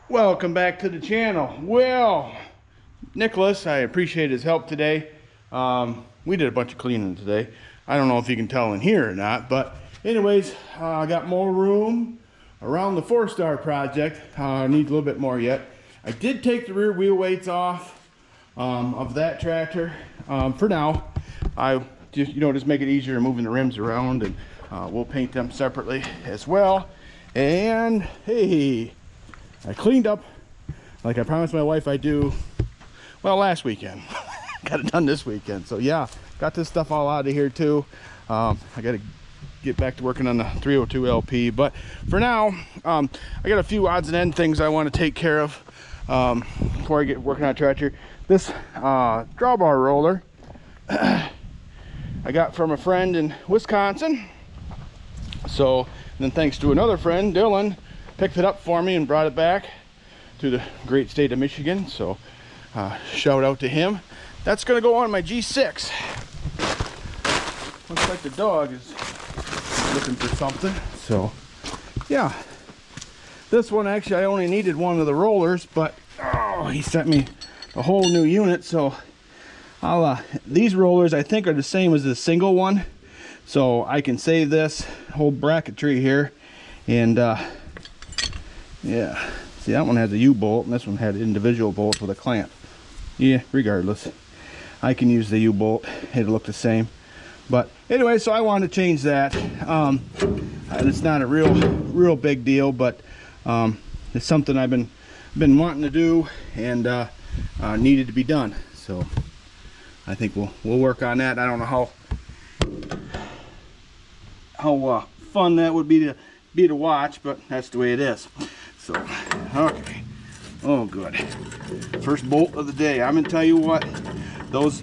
Welcome back to the channel. Well, Nicholas, I appreciate his help today. We did a bunch of cleaning today. I don't know if you can tell in here or not, but anyways, I got more room around the 4-star project. Needs a little bit more yet. I did take the rear wheel weights off of that tractor for now. I just, just make it easier moving the rims around, and we'll paint them separately as well. And hey, I cleaned up like I promised my wife I'd do, well, last weekend. Got it done this weekend. So yeah, got this stuff all out of here too. I got to get back to working on the 302 LP, but for now, I got a few odds and end things I want to take care of before I get working on a tractor. This drawbar roller I got from a friend in Wisconsin. So then thanks to another friend, Dylan, picked it up for me and brought it back to the great state of Michigan. So shout out to him. That's gonna go on my G6. Looks like the dog is looking for something. So yeah, this one actually I only needed one of the rollers, but he sent me a whole new unit. So I'll these rollers I think are the same as the single one, so I can save this whole bracketry here. And yeah, see, that one has a U-bolt and this one had individual bolts with a clamp. Yeah, regardless, I can use the U-bolt, it'll look the same. But anyway, so I wanted to change that. It's not a real big deal, but it's something I've been wanting to do and needed to be done. So I think we'll work on that. I don't know how fun that would be to watch, but that's the way it is. So okay, oh good, first bolt of the day. I'm gonna tell you what, those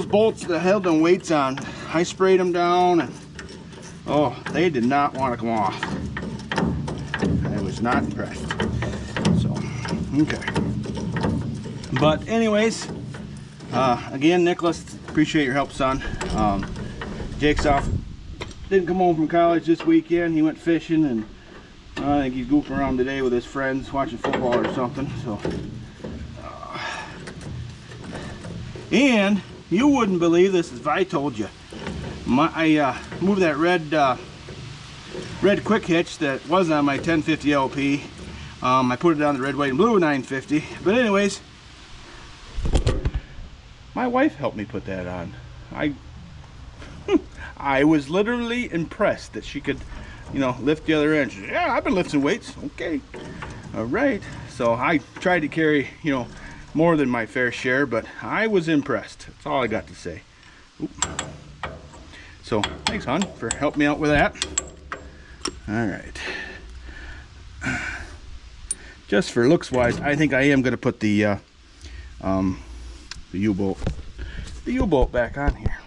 bolts that held them weights on, I sprayed them down and oh, they did not want to come off. I was not impressed. So okay, but anyways, again, Nicholas, appreciate your help, son. Jake's off, didn't come home from college this weekend. He went fishing, and I think he's goofing around today with his friends watching football or something. So and you wouldn't believe this if I told you, I moved that red quick hitch that was on my 1050 LP. I put it on the red, white, and blue 950. But anyways, my wife helped me put that on. I was literally impressed that she could, lift the other end. She said, yeah, I've been lifting weights. Okay, all right. So I tried to carry, more than my fair share, but I was impressed. That's all I got to say. Oop. So thanks, hon, for helping me out with that. All right. Just for looks wise, I think I am going to put the U-bolt back on here.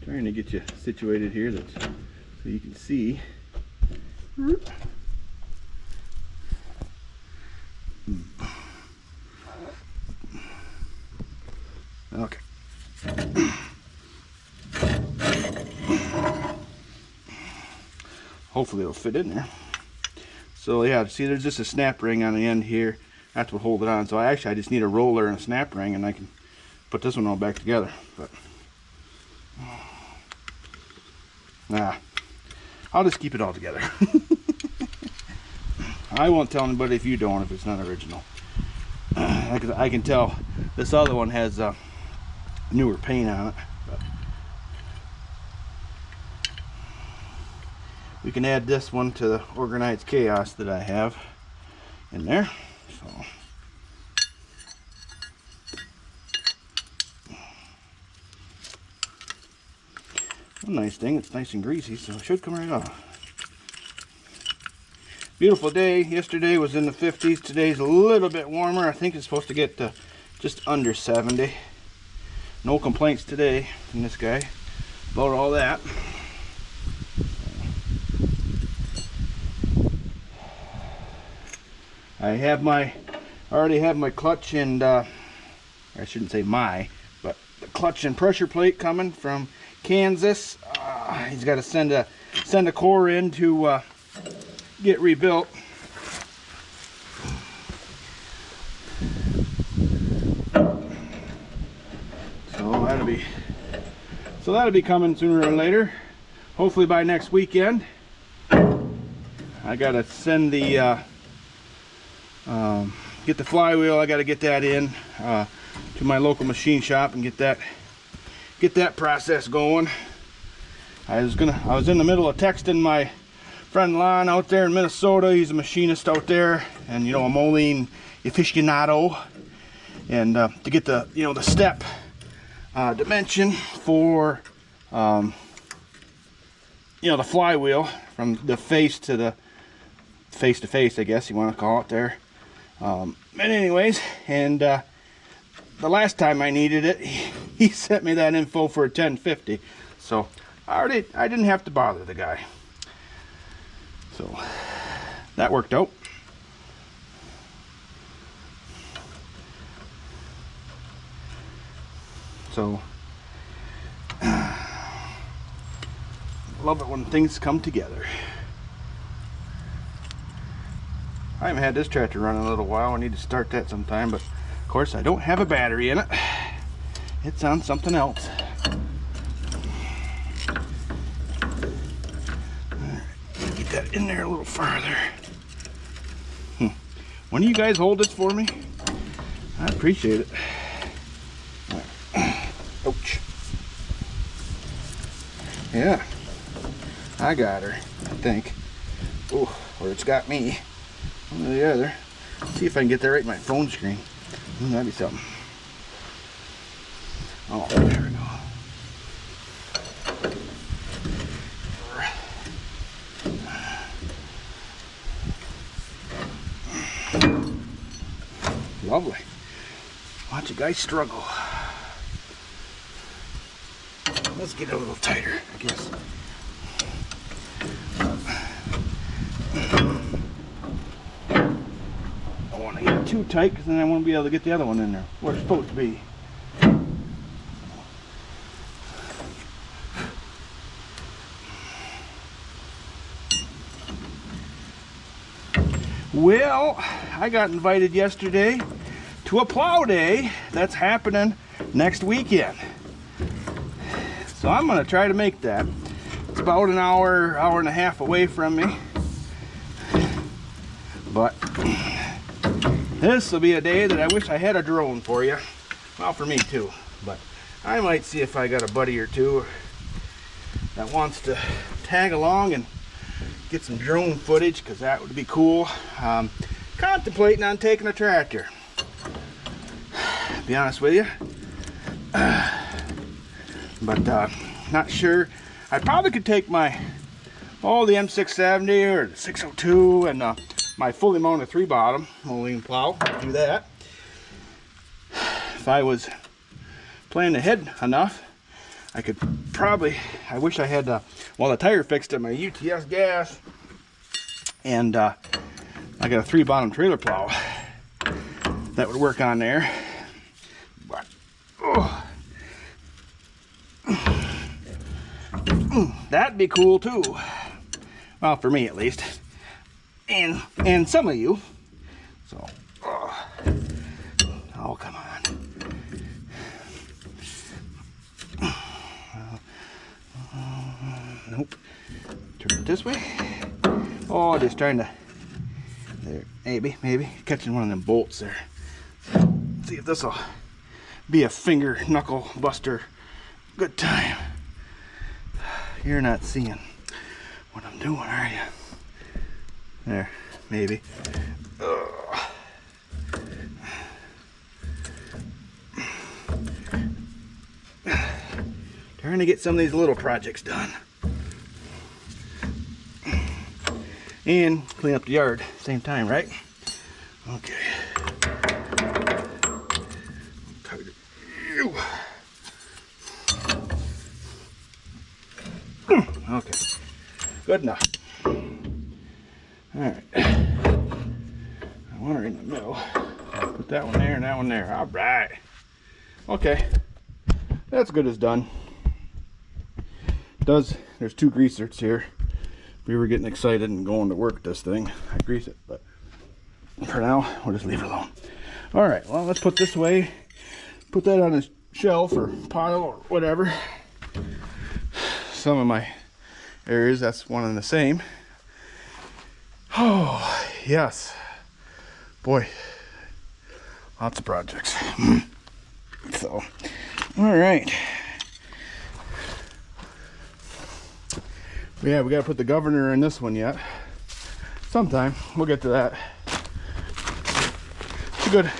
Trying to get you situated here so you can see. Okay. Hopefully it'll fit in there. So yeah, see, there's just a snap ring on the end here. That's what hold it on. So I just need a roller and a snap ring, and I can put this one all back together. But I'll just keep it all together. I won't tell anybody if you don't, if it's not original. I can tell this other one has newer paint on it, but we can add this one to the organized chaos that I have in there. So one nice thing, it's nice and greasy, so it should come right off. Beautiful day. Yesterday was in the 50s. Today's a little bit warmer. I think it's supposed to get to just under 70. No complaints today from this guy about all that. I already have my clutch and I shouldn't say but the clutch and pressure plate coming from Kansas. He's got to send a core in to get rebuilt. be. So that'll be coming sooner or later. Hopefully by next weekend. I gotta send the get the flywheel. I gotta get that in to my local machine shop and get that process going. I was in the middle of texting my friend Lon out there in Minnesota. He's a machinist out there, and you know, a Moline aficionado, and to get the the step dimension for the flywheel from the face to the face to face, I guess you want to call it there. But anyways, and the last time I needed it, he sent me that info for a 1050, so I didn't have to bother the guy. So that worked out. So love it when things come together. I haven't had this tractor run in a little while. I need to start that sometime, but of course I don't have a battery in it. It's on something else. Alright, get that in there a little farther. When do you guys hold this for me? I appreciate it. Ouch. Yeah, I got her, I think. Oh, or it's got me. One or the other. Let's see if I can get that right in my phone screen. That'd be something. Oh, there we go. Lovely. Watch a guy struggle. Let's get a little tighter, I guess. I want to get it too tight because then I won't be able to get the other one in there where it's supposed to be. Well, I got invited yesterday to a plow day that's happening next weekend. So I'm going to try to make that. It's about an hour, hour and a half away from me. But this will be a day that I wish I had a drone for you. Well, for me too. But I might see if I got a buddy or two that wants to tag along and get some drone footage, because that would be cool. Contemplating on taking a tractor. Be honest with you. But not sure. I probably could take my the M670 or the 602 and my fully mounted 3-bottom Moline plow. Do that. If I was planning ahead enough, I could probably. I wish I had the tire fixed at my UTS gas, and I got a 3-bottom trailer plow that would work on there. But that'd be cool too. Well, for me at least, and some of you. So, oh come on. Nope. Turn it this way. Oh, just trying to. There, maybe catching one of them bolts there. Let's see if this will be a finger knuckle buster. Good time. You're not seeing what I'm doing, are you? There, maybe. Trying to get some of these little projects done. And clean up the yard at the same time, right? Okay. Okay. Good enough. Alright. I want her in the middle. Put that one there and that one there. Alright. Okay. That's good as done. There's 2 grease zerks here. If we were getting excited and going to work with this thing, I grease it, but for now we'll just leave it alone. All right, well, let's put this away, put that on his shelf or pile or whatever. Some of my areas, that's one and the same. Oh, yes. Boy, lots of projects. So, all right. Yeah, we got to put the governor in this one yet. Sometime we'll get to that. It's a good,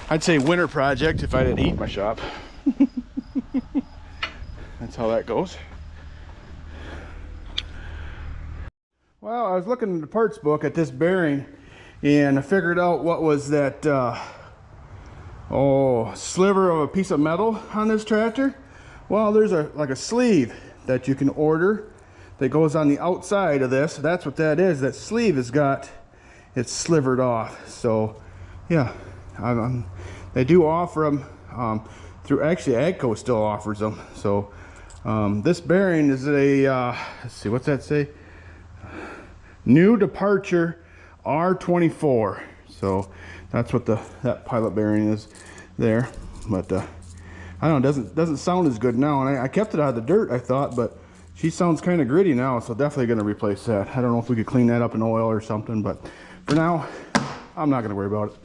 I'd say, winter project if I didn't heat my shop. That's how that goes. Well, I was looking in the parts book at this bearing, and I figured out what was that sliver of a piece of metal on this tractor. Well, there's like a sleeve that you can order that goes on the outside of this. That's what that is. That sleeve has got it slivered off. So yeah, they do offer them through, actually AGCO still offers them. So this bearing is a let's see, what's that say? New departure R24. So that's what that pilot bearing is there. But I don't know, it doesn't sound as good now. And I kept it out of the dirt, I thought, but she sounds kind of gritty now, so definitely going to replace that. I don't know if we could clean that up in oil or something, but for now, I'm not going to worry about it.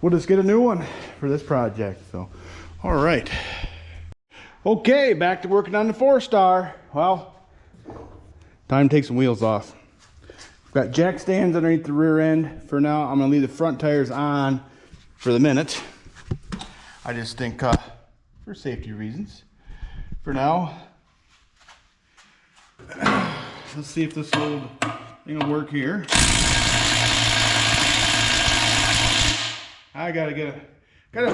We'll just get a new one for this project. So, all right. Okay, back to working on the 4-star. Well, time to take some wheels off. Got jack stands underneath the rear end. For now, I'm going to leave the front tires on for the minute. I just think for safety reasons. For now, let's see if this old thing will work here. I gotta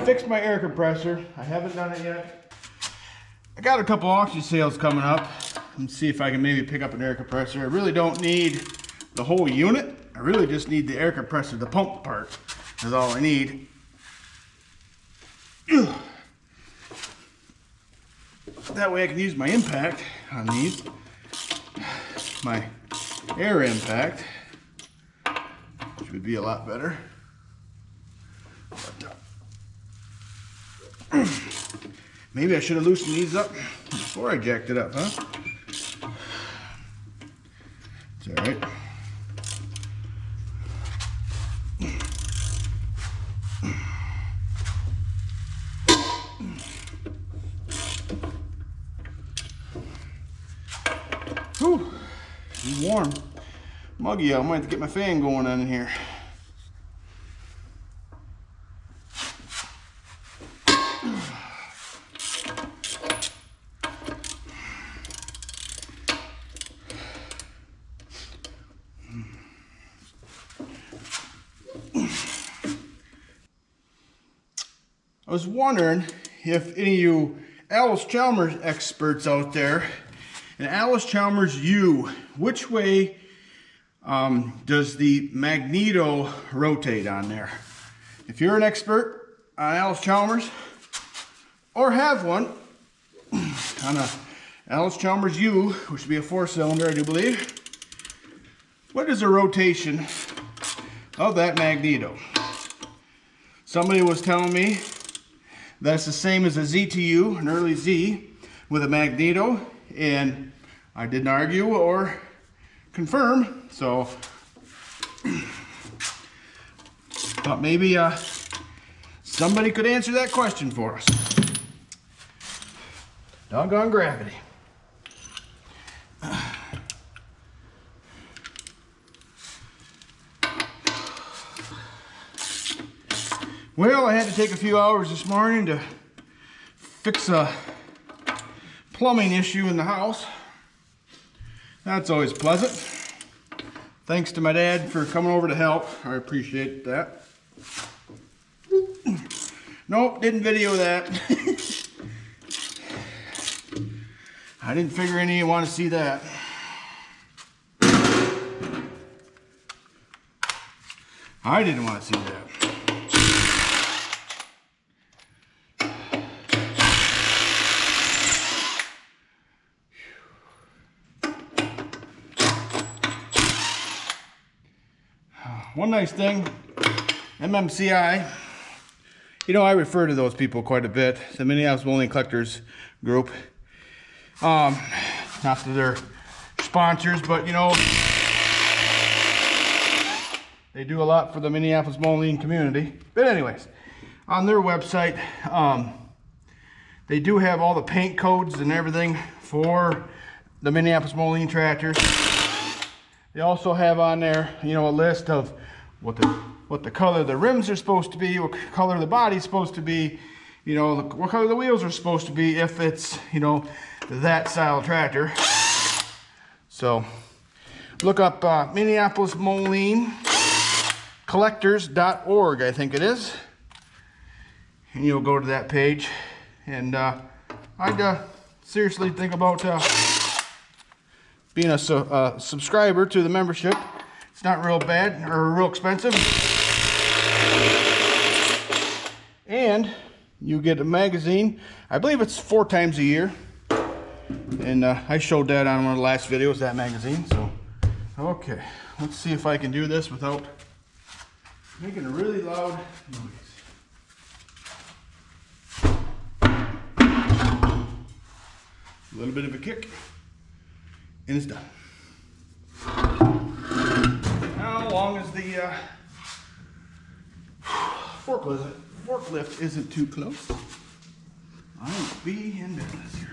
fix my air compressor. I haven't done it yet. I got a couple auction sales coming up. Let's see if I can maybe pick up an air compressor. I really don't need the whole unit. I really just need the air compressor, the pump part is all I need. That way I can use my impact on these. My air impact, which would be a lot better. But, maybe I should have loosened these up before I jacked it up, huh? It's all right. Whew. It's warm. Muggy out. I might have to get my fan going on in here. I was wondering if any of you Allis-Chalmers experts out there, and Allis-Chalmers U, which way does the Magneto rotate on there? If you're an expert on Allis-Chalmers or have one on a Allis-Chalmers U, which would be a 4-cylinder, I do believe, what is the rotation of that Magneto? Somebody was telling me that's the same as a ZTU, an early Z, with a Magneto, and I didn't argue or confirm, so thought maybe somebody could answer that question for us. Doggone gravity. Well, I had to take a few hours this morning to fix a plumbing issue in the house. That's always pleasant. Thanks to my dad for coming over to help. I appreciate that. Nope, didn't video that. I didn't figure any of you want to see that. I didn't want to see that. One nice thing, MMCI You know, I refer to those people quite a bit, the Minneapolis Moline Collectors group. Not that they're sponsors, but you know, they do a lot for the Minneapolis Moline community. But anyways, on their website, they do have all the paint codes and everything for the Minneapolis Moline tractors. They also have on there, you know, a list of what the color of the rims are supposed to be, what color the body's supposed to be, you know, what color the wheels are supposed to be if it's, you know, that style tractor. So look up Minneapolis Moline Collectors.org, I think it is, and you'll go to that page. And I'd seriously think about being a subscriber to the membership. It's not real bad or real expensive. And you get a magazine. I believe it's 4 times a year. And I showed that on one of the last videos, that magazine. So, okay, let's see if I can do this without making a really loud noise. A little bit of a kick, and it's done. How long is the forklift isn't too close? I'll be in business here.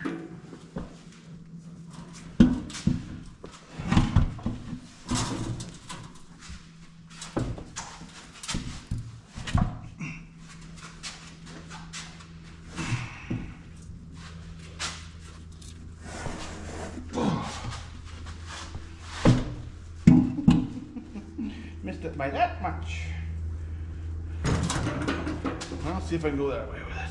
Missed it by that much. I'll see if I can go that way with it.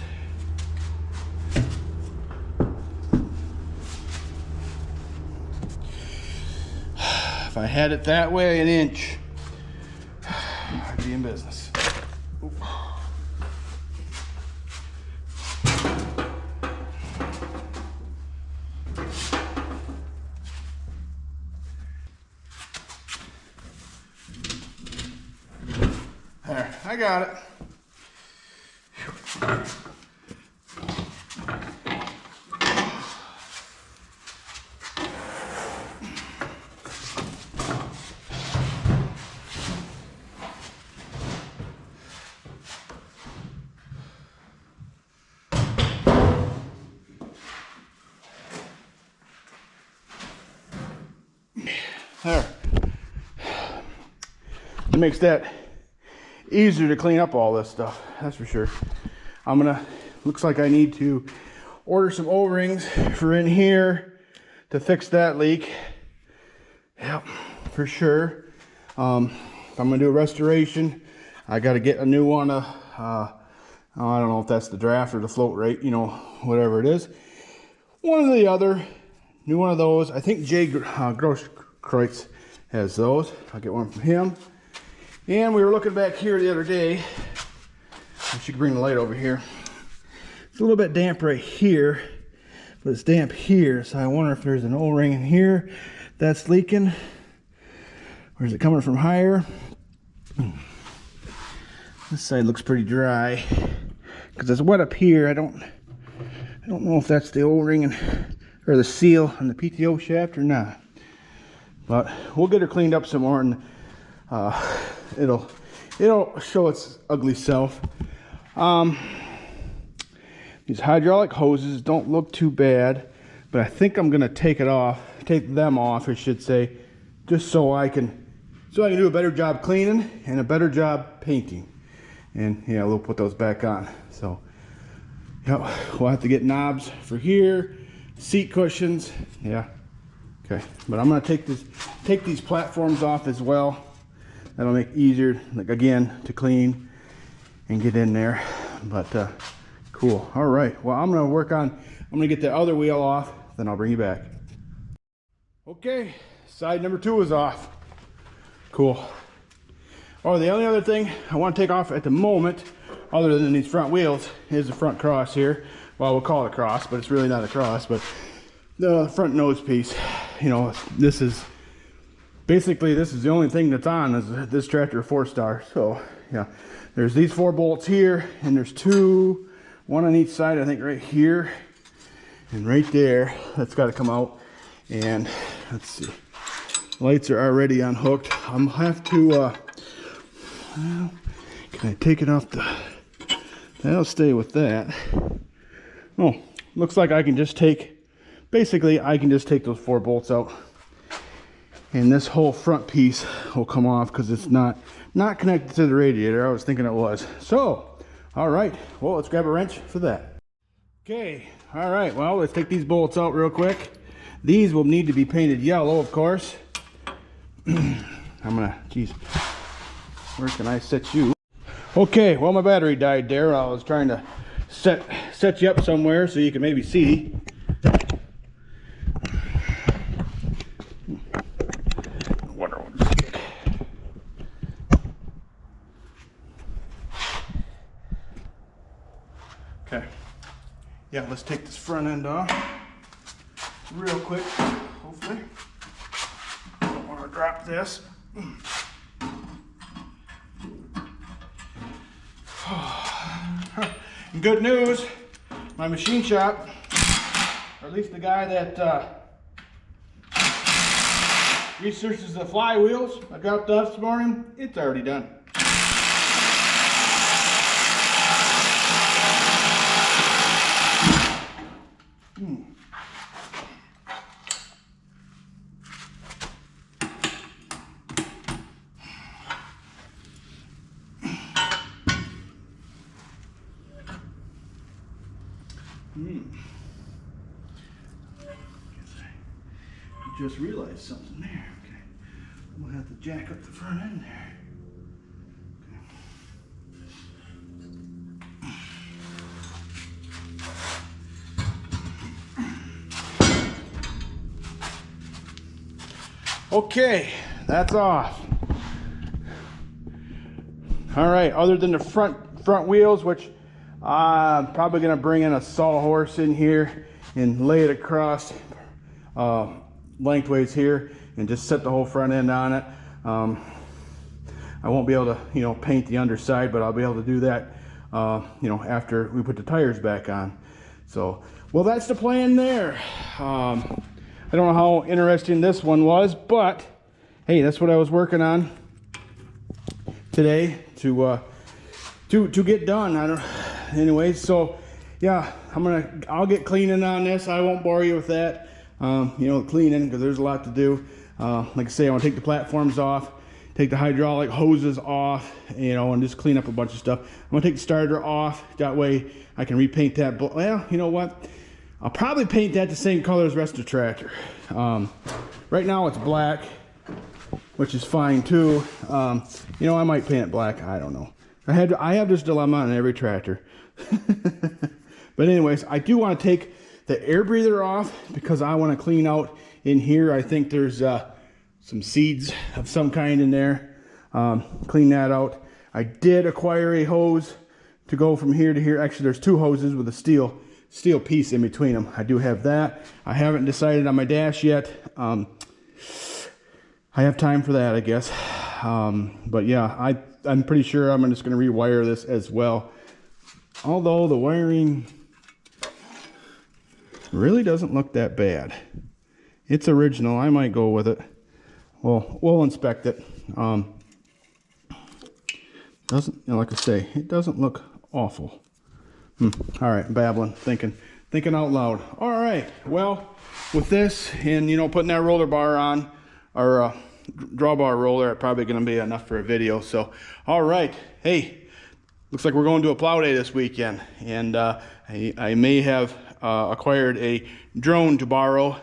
If I had it that way, an inch, I'd be in business. Ooh. There, I got it. There. It makes that easier to clean up all this stuff, that's for sure. Looks like I need to order some O-rings for in here to fix that leak. Yep, for sure. If I'm gonna do a restoration, I gotta get a new one. I don't know if that's the draft or the float rate, you know, whatever it is. One or the other, new one of those. I think Jay Grosskreutz has those. I'll get one from him. And we were looking back here the other day. I should bring the light over here. It's a little bit damp right here, but it's damp here. So I wonder if there's an O-ring in here that's leaking, or is it coming from higher? This side looks pretty dry because it's wet up here. I don't know if that's the O-ring or the seal on the PTO shaft or not. But we'll get her cleaned up some more, and it'll show its ugly self. These hydraulic hoses don't look too bad, but I think I'm gonna take them off, I should say, just so I can do a better job cleaning and a better job painting. And yeah, we'll put those back on. So yeah, we'll have to get knobs for here, seat cushions. Yeah, okay. But I'm gonna take these platforms off as well. That'll make it easier, like again, to clean and get in there. But cool. All right. Well, I'm gonna get the other wheel off, then I'll bring you back. Okay, side number 2 is off. Cool. Oh, the only other thing I want to take off at the moment, other than these front wheels, is the front cross here. Well, we'll call it a cross, but it's really not a cross. But the front nose piece, you know, this is the only thing that's on is this tractor 4-star. So Yeah, there's these 4 bolts here, and there's 2, 1 on each side, I think right here, and right there. That's got to come out. And let's see, lights are already unhooked. I'm gonna have to, well, can I take it off the, that'll stay with that. Oh, looks like I can just take, basically I can just take those 4 bolts out. And this whole front piece will come off because it's not connected to the radiator. I was thinking it was. So, all right, well, let's grab a wrench for that. Okay, all right, well, let's take these bolts out real quick. These will need to be painted yellow, of course. I'm gonna, geez, where can I set you? Okay, well, my battery died there. I was trying to set you up somewhere so you can maybe see. Okay, yeah, let's take this front end off real quick, hopefully. Don't want to drop this. Good news, my machine shop, or at least the guy that researches the flywheels I dropped off this morning, it's already done. I just realized something there. Okay, I'm gonna have to jack up the front end there. Okay, that's off. All right, other than the front wheels, which I'm probably gonna bring in a sawhorse in here and lay it across lengthways here and just set the whole front end on it. I won't be able to, you know, paint the underside, but I'll be able to do that, you know, after we put the tires back on. So, well, that's the plan there. I don't know how interesting this one was, but hey, that's what I was working on today to get done. Anyways, so yeah, I'll get cleaning on this. I won't bore you with that. You know, cleaning, because there's a lot to do. Like I say, I want to take the platforms off, take the hydraulic hoses off, you know, and just clean up a bunch of stuff. I'm gonna take the starter off. That way I can repaint that. Well, you know what? I'll probably paint that the same color as the rest of the tractor. Right now it's black, which is fine too. You know, I might paint it black. I don't know. I have this dilemma on every tractor. But anyways, I do want to take the air breather off because I want to clean out in here. I think there's some seeds of some kind in there. Clean that out. I did acquire a hose to go from here to here. Actually, there's 2 hoses with a steel piece in between them. I do have that. I haven't decided on my dash yet. I have time for that, I guess. But yeah, I'm pretty sure I'm just going to rewire this as well. Although the wiring really doesn't look that bad. It's original. I might go with it. Well, we'll inspect it. Doesn't, you know, like I say, it doesn't look awful. All right, I'm babbling, thinking out loud. All right, well, with this and, you know, putting that roller bar on, or drawbar roller, probably going to be enough for a video. So, all right, hey, looks like we're going to a plow day this weekend, and I may have acquired a drone to borrow,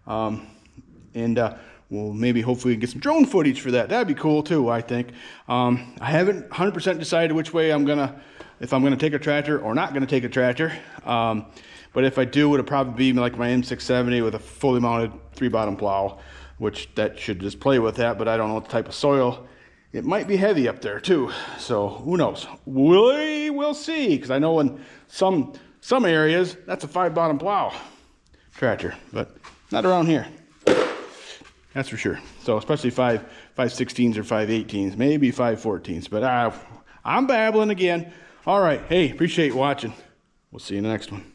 and we'll maybe hopefully get some drone footage for that. That'd be cool too, I think. I haven't 100% decided which way if I'm gonna take a tractor or not gonna take a tractor. But if I do, it'll probably be like my M670 with a fully mounted 3-bottom plow, which that should just play with that, but I don't know what type of soil. It might be heavy up there too, so who knows? We'll see, because I know in some areas that's a 5-bottom plow tractor, but not around here. That's for sure. So especially 5/16s or 5/18s, maybe 5/14s, but I I'm babbling again. All right. Hey, appreciate you watching. We'll see you in the next one.